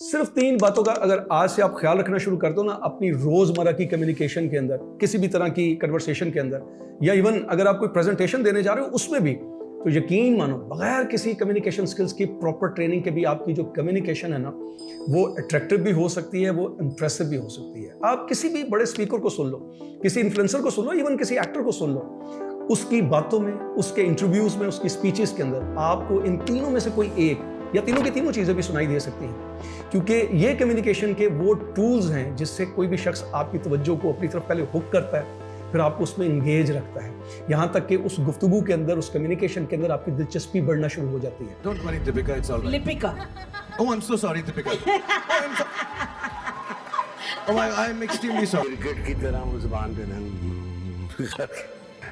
सिर्फ 3 बातों का अगर आज से आप ख्याल रखना शुरू कर दो ना अपनी रोजमर्रा की कम्युनिकेशन के अंदर, किसी भी तरह की कन्वर्सेशन के अंदर, या इवन अगर आप कोई प्रेजेंटेशन देने जा रहे हो उसमें भी, तो यकीन मानो बगैर किसी कम्युनिकेशन स्किल्स की प्रॉपर ट्रेनिंग के भी आपकी जो कम्युनिकेशन है ना वो अट्रैक्टिव भी हो सकती है, वो इंप्रेसिव भी हो सकती है। आप किसी भी बड़े स्पीकर को सुन लो, किसी इन्फ्लुएंसर को सुन लो, इवन किसी एक्टर को सुन लो, उसकी बातों में, उसके इंटरव्यूज में, उसकी स्पीचेस के अंदर आपको इन तीनों में से कोई एक या तीनों की तीनों चीजें भी सुनाई दे सकती हैं, क्योंकि ये कम्युनिकेशन के वो टूल्स हैं जिससे कोई भी शख्स आपकी तवज्जो को अपनी तरफ पहले हुक करता है, फिर आपको उसमें इंगेज रखता है, यहाँ तक कि उस गुफ्तगू के अंदर, उस कम्युनिकेशन के अंदर आपकी दिलचस्पी बढ़ना शुरू हो जाती है। Don't worry, Deepika, it's all right. Lipika. Oh, I'm so sorry, Deepika. I'm extremely sorry. Cricket की तरह वो जुबान पे ना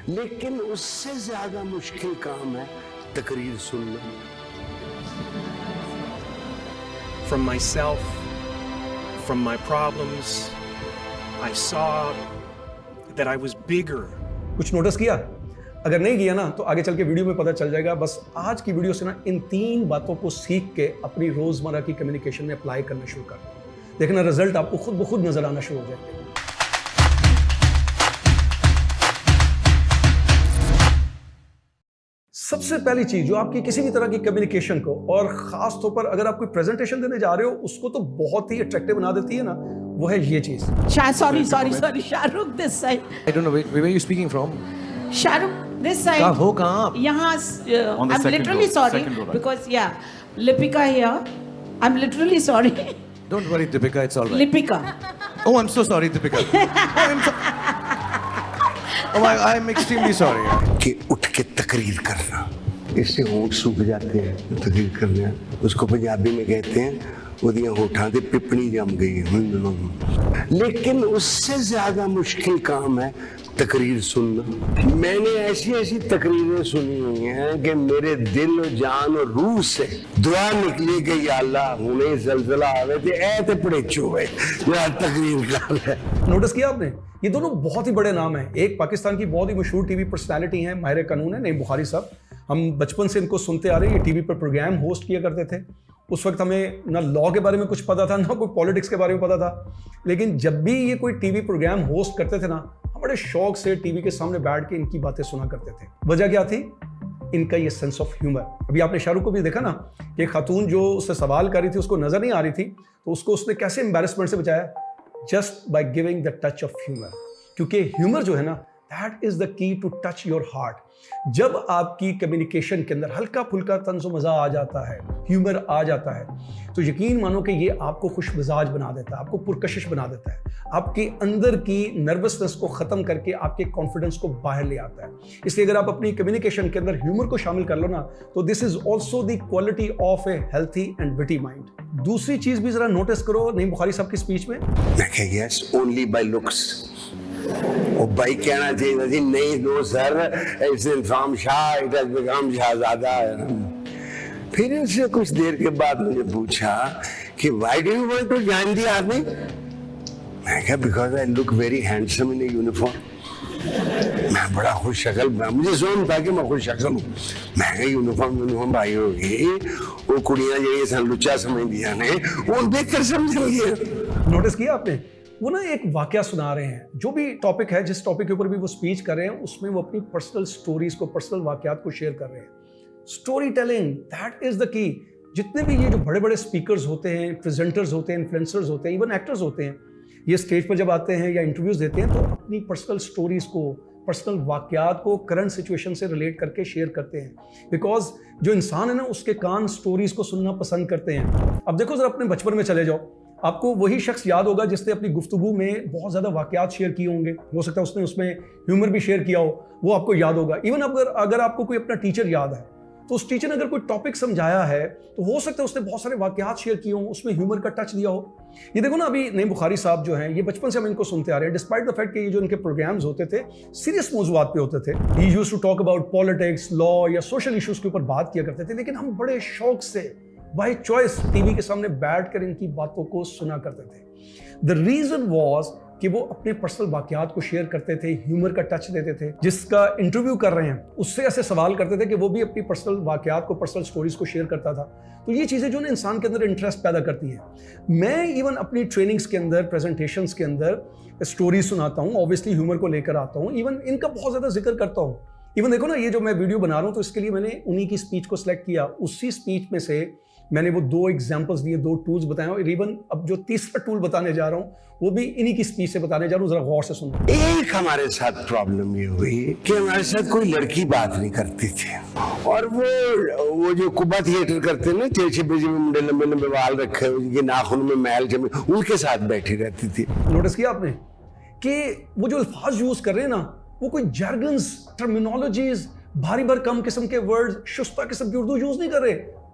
लेकिन उससे ज्यादा मुश्किल काम है तकरीर सुनना। From myself, from my problems, I saw that I was bigger. कुछ नोटिस किया? अगर नहीं किया ना तो आगे चल के वीडियो में पता चल जाएगा। बस आज की वीडियो से ना इन 3 बातों को सीख के अपनी रोजमर्रा की कम्युनिकेशन में अप्लाई करना शुरू कर दो। देखना रिजल्ट आपको खुद ब खुद नजर आना शुरू हो जाएंगे। सबसे पहली चीज जो आपकी किसी भी तरह की कम्युनिकेशन को, और खास तौर पर अगर आप कोई प्रेजेंटेशन देने जा रहे हो, उसको तो बहुत ही अट्रैक्टिव बना देती है ना, वो है ये चीज। Sorry Shahrukh this side. I don't know, where are you speaking from? Shahrukh this side. कहाँ हो, कहाँ आप? यहाँ On the I'm second literally row, sorry second row, right? because Lipika here. I'm literally sorry. Don't worry, Deepika, it's all right. Lipika. Oh, I'm so sorry, Deepika. I'm extremely sorry. कि उठ के तकरीर करना, इससे होंठ सूख जाते हैं। तकरीर करना उसको पंजाबी में कहते हैं उदियां होठां ते पिपणी जम गई है। लेकिन उससे ज्यादा मुश्किल काम है तकरीर सुनना। मैंने ऐसी ऐसी तकरीरें सुनी हुई हैं कि मेरे दिल और जान और रूह से दुआ निकली कि या अल्लाह हुणे ज़लज़ला आवे ते ऐ ते पड़ेचो है या तकरीर कर। नोटिस किया आपने? ये दोनों बहुत ही बड़े नाम हैं। एक पाकिस्तान की बहुत ही मशहूर टीवी पर्सनालिटी हैं, माहिर कानून है, नईम बुखारी साहब। हम बचपन से इनको सुनते आ रहे हैं। ये टीवी पर प्रोग्राम होस्ट किया करते थे। उस वक्त हमें ना लॉ के बारे में कुछ पता था, ना कोई पॉलिटिक्स के बारे में पता था, लेकिन जब भी ये कोई टीवी प्रोग्राम होस्ट करते थे ना, हम बड़े शौक से टीवी के सामने बैठ के इनकी बातें सुना करते थे। वजह क्या थी? इनका ये सेंस ऑफ ह्यूमर। अभी आपने शाहरुख को भी देखा ना, ये खातून जो उससे सवाल कर रही थी उसको नजर नहीं आ रही थी, तो उसको उसने कैसे एम्बैरेसमेंट से बचाया? Just by giving the touch of humour. क्योंकि ह्यूमर जो है ना, that is the key to touch your heart. जब आपकी कम्युनिकेशन के अंदर हल्का फुल्का तंज़ो मज़ा आ जाता है, ह्यूमर आ जाता है, तो यकीन मानो कि ये आपको खुश मिजाज बना देता है, आपको पुरकशिश बना देता है, आपके अंदर की नर्वसनेस को ख़त्म करके आपके कॉन्फिडेंस को बाहर ले आता है। इसलिए अगर आप अपनी कम्युनिकेशन के अंदर ह्यूमर को शामिल कर लो ना, तो this is also the quality of A healthy and witty mind. दूसरी चीज़ भी ज़रा नोटिस करो नईम बुखारी साहब की स्पीच में। मैं कहा यस ओनली बाय लुक्स। और भाई कहना चाहिए जी नहीं नो सर, इट्स फ्रॉम शाह, इट हैज बिकम शहजादा। फिर उससे कुछ देर के बाद मुझे पूछा कि why do you want to join the army? मैं कहा because I look very handsome in a uniform. मैं बड़ा खुश शक्ल, मुझे सोच था कि मैं खुश शक्ल हूँ। मैं कहा यूनिफॉर्म भाई होगी वो कुड़ियां जो सन लुच्चा समझ दिया ने वो बेहतर समझ लिया। नोटिस किया आपने? वो ना एक वाकया सुना रहे हैं, जो भी टॉपिक है, जिस टॉपिक के ऊपर भी वो स्पीच कर रहे हैं, उसमें वो अपनी पर्सनल स्टोरीज को, पर्सनल वाकयात को शेयर कर रहे हैं। Story telling, that is the की। जितने भी ये जो बड़े बड़े स्पीकर्स होते हैं, प्रेजेंटर्स होते हैं, इन्फ्लुएंसर्स होते हैं, इवन एक्टर्स होते हैं, ये स्टेज पर जब आते हैं या इंटरव्यूज देते हैं तो अपनी पर्सनल स्टोरीज को, पर्सनल वाकयात को करंट सिचुएशन से रिलेट करके शेयर करते हैं। बिकॉज जो इंसान है ना, उसके कान स्टोरीज को सुनना पसंद करते हैं। अब देखो जरा अपने बचपन में चले जाओ, आपको वही शख्स याद होगा जिसने अपनी गुफ्तगू में बहुत ज़्यादा वाकयात शेयर किए होंगे। हो सकता है उसने उसमें ह्यूमर भी शेयर किया हो, वो आपको याद होगा। इवन अगर आपको कोई अपना टीचर याद है, तो उस टीचर ने अगर कोई टॉपिक समझाया है, तो हो सकता है उसने बहुत सारे वाकयात शेयर किए हों, उसमें ह्यूमर का टच दिया हो। ये देखो ना, अभी नईम बुखारी साहब जो हैं, ये बचपन से हम इनको सुनते आ रहे हैं, डिस्पाइट द फैक्ट कि ये जो इनके प्रोग्राम्स होते थे सीरियस मौज़ूआत पे होते थे। He used to talk about politics, law या सोशल इश्यूज के ऊपर बात किया करते थे, लेकिन हम बड़े शौक से बाय चॉइस टीवी के सामने बैठकर इनकी बातों को सुना करते थे। द रीजन वॉज कि वो अपने पर्सनल वाकयात को शेयर करते थे, ह्यूमर का टच देते थे। जिसका इंटरव्यू कर रहे हैं उससे ऐसे सवाल करते थे कि वो भी अपनी पर्सनल वाकयात को, पर्सनल स्टोरीज को शेयर करता था। तो ये चीज़ें जो ना इंसान के अंदर इंटरेस्ट पैदा करती हैं। मैं इवन अपनी ट्रेनिंग्स के अंदर, प्रेजेंटेशंस के अंदर स्टोरी सुनाता हूँ, ऑब्वियसली ह्यूमर को लेकर आता हूँ, इवन इनका बहुत ज़्यादा जिक्र करता हूँ। इवन देखो ना, ये जो मैं वीडियो बना रहा हूँ तो इसके लिए मैंने उन्हीं की स्पीच को सिलेक्ट किया, उसी स्पीच में से मैंने वो 2 एग्जाम्पल्स दिए, 2 टूल्स बताए, और इवन अब जो तीसरा टूल बताने जा रहा हूँ वो भी इन्हीं की स्पीच से बताने जा रहा हूँ, जरा गौर से सुनो। एक हमारे साथ प्रॉब्लम ये हुई कि हमारे साथ कोई लड़की बात नहीं करती थी, और वो जो कुब्बा थिएटर करते हैं ना, टेढ़े बेजे में मुंडे लंबे लंबे बाल रखे हुए, उनके नाखून में मैल जमे, उनके साथ बैठी रहती थी। नोटिस किया आपने कि वो जो अल्फाज यूज कर रहे हैं ना, वो कोई जर्गन्स, टर्मिनोलॉजीज, भारी भरकम किस्म के वर्ड, शुस्ता किस्म की उर्दू यूज नहीं कर रहे,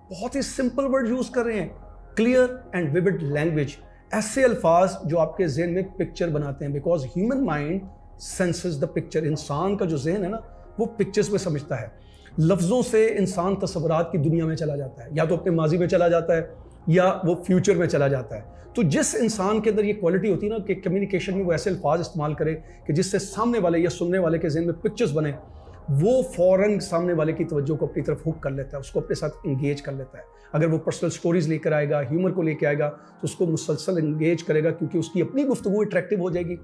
बहुत ही सिंपल वर्ड यूज कर रहे हैं, क्लियर एंड विविड लैंग्वेज, ऐसे अल्फाज जो आपके जहन में पिक्चर बनाते हैं। Because human mind senses the picture, इंसान का जो जहन है ना वो पिक्चर्स में समझता है। लफ्ज़ों से इंसान तस्वुरात की दुनिया में चला जाता है, या तो अपने माजी में चला जाता है या वो फ्यूचर में चला जाता है। तो जिस इंसान के अंदर ये क्वालिटी होती है ना कि कम्युनिकेशन में वो ऐसे अल्फाज इस्तेमाल करे कि जिससे सामने वाले या सुनने वाले के जहन में पिक्चर्स बने, वो फौरन सामने वाले की तवज्जो को अपनी तरफ हुक कर लेता है, उसको अपने साथ इंगेज कर लेता है। अगर वो पर्सनल स्टोरीज लेकर आएगा, ह्यूमर को लेकर आएगा, तो उसको मुसलसल इंगेज करेगा, क्योंकि उसकी अपनी गुफ्तगू अट्रैक्टिव हो जाएगी।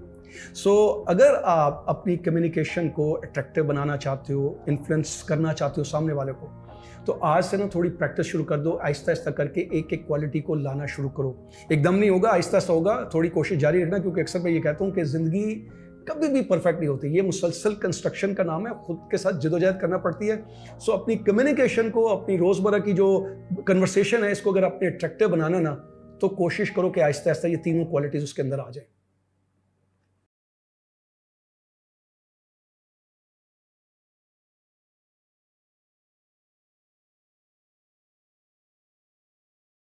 सो अगर आप अपनी कम्युनिकेशन को अट्रैक्टिव बनाना चाहते हो, इन्फ्लुएंस करना चाहते हो सामने वाले को, तो आज से ना थोड़ी प्रैक्टिस शुरू कर दो, आहिस्ता आहिस्ता करके एक एक क्वालिटी को लाना शुरू करो। एकदम नहीं होगा, आहिस्ता आहिस्ता होगा, थोड़ी कोशिश जारी रखना, क्योंकि अक्सर मैं ये कहता हूँ कि ज़िंदगी कभी भी परफेक्ट नहीं होती, ये मुसलसल कंस्ट्रक्शन का नाम है, खुद के साथ जदोजहद करना पड़ती है। सो अपनी कम्युनिकेशन को, अपनी रोज़मर्रा की जो कन्वर्सेशन है, इसको अगर आपने अट्रैक्टिव बनाना ना, तो कोशिश करो कि आहिस्ता आहिस्ता ये तीनों क्वालिटीज़ उसके अंदर आ जाए।